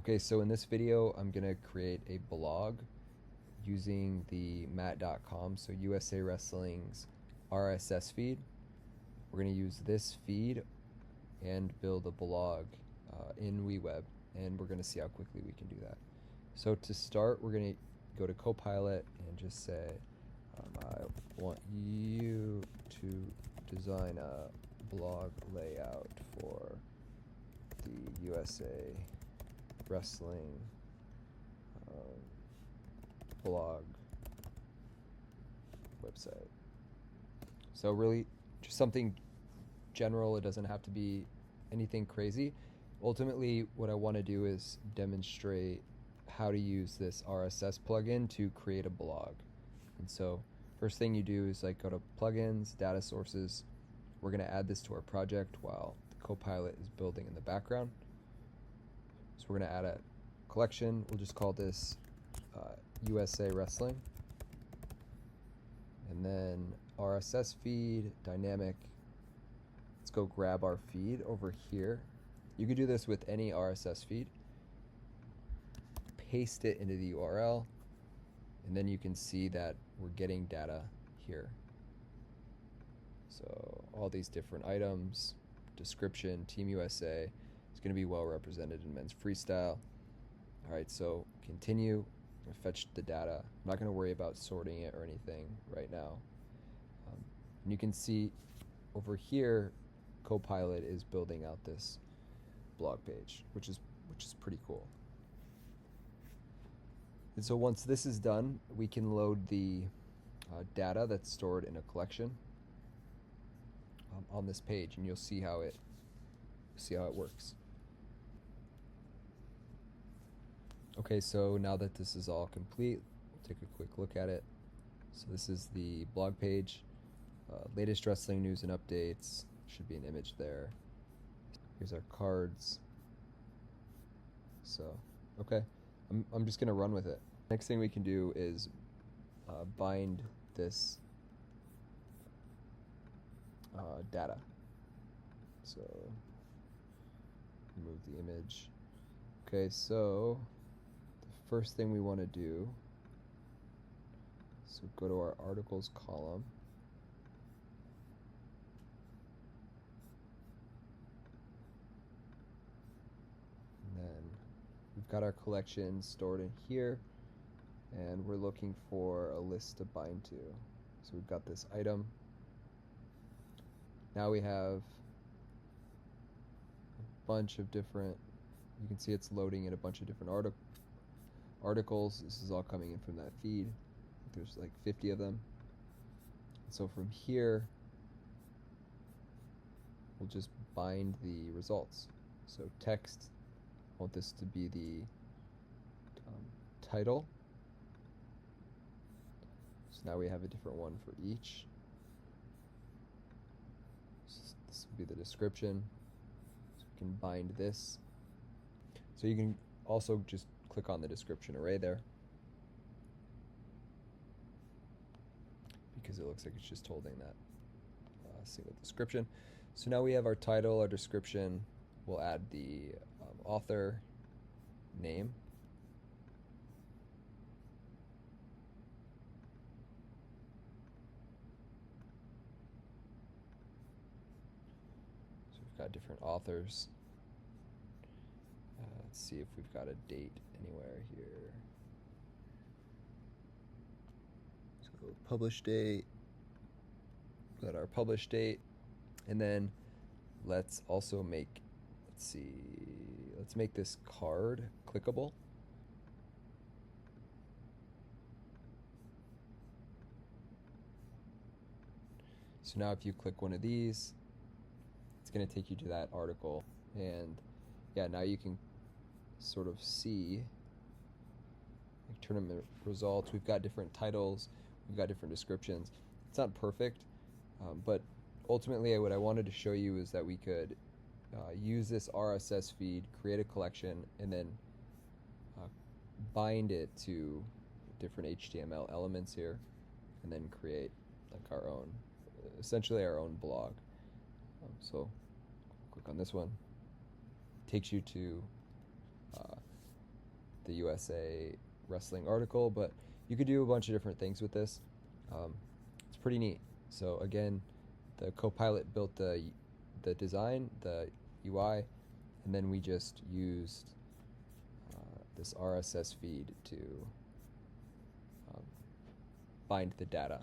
Okay, so in this video, I'm gonna create a blog using the mat.com, so USA Wrestling's RSS feed. We're gonna use this feed and build a blog in WeWeb, and we're gonna see how quickly we can do that. So to start, we're gonna go to Copilot and just say, I want you to design a blog layout for the USA Wrestling blog website. So really just something general. It doesn't have to be anything crazy. Ultimately, what I want to do is demonstrate how to use this RSS plugin to create a blog. And so first thing you do is go to plugins, data sources. We're going to add this to our project while the Copilot is building in the background. So we're going to add a collection. We'll just call this USA Wrestling. And then RSS feed, dynamic. Let's go grab our feed over here. You could do this with any RSS feed. Paste it into the URL, and then you can see that we're getting data here. So all these different items, description, Team USA, is going to be well represented in men's freestyle. All right, so continue. I'm going to fetch the data. I'm not going to worry about sorting it or anything right now. And you can see over here, Copilot is building out this blog page, which is pretty cool. And so once this is done, we can load the data that's stored in a collection on this page, and you'll see how it works. Okay, so now that this is all complete, we'll take a quick look at it. So this is the blog page, latest wrestling news and updates. Should be an image there. Here's our cards. So, okay, I'm just gonna run with it. Next thing we can do is bind this data. So, remove the image. Okay, so the first thing we want to do, so go to our articles column. And then we've got our collection stored in here, and we're looking for a list to bind to. So we've got this item. Now we have a bunch of different, you can see it's loading in a bunch of different articles. This is all coming in from that feed. There's like 50 of them. So from here, we'll just bind the results. So text, I want this to be the title. So now we have a different one for each. This will be the description. So we can bind this. So you can also just click on the description array there, because it looks like it's just holding that single description. So now we have our title, our description. We'll add the author name. So we've got different authors. Let's see if we've got a date anywhere here. So publish date. Got our publish date, and then let's also make, let's make this card clickable. So now if you click one of these, it's going to take you to that article, and yeah, now you can sort of see tournament results. We've got different titles, we've got different descriptions. It's not perfect, but ultimately what I wanted to show you is that we could use this RSS feed, create a collection, and then bind it to different HTML elements here, and then create like our own, essentially our own blog. So click on this one, takes you to the USA Wrestling article, but you could do a bunch of different things with this. It's pretty neat. So again, the Copilot built the design, the UI, and then we just used this RSS feed to bind the data.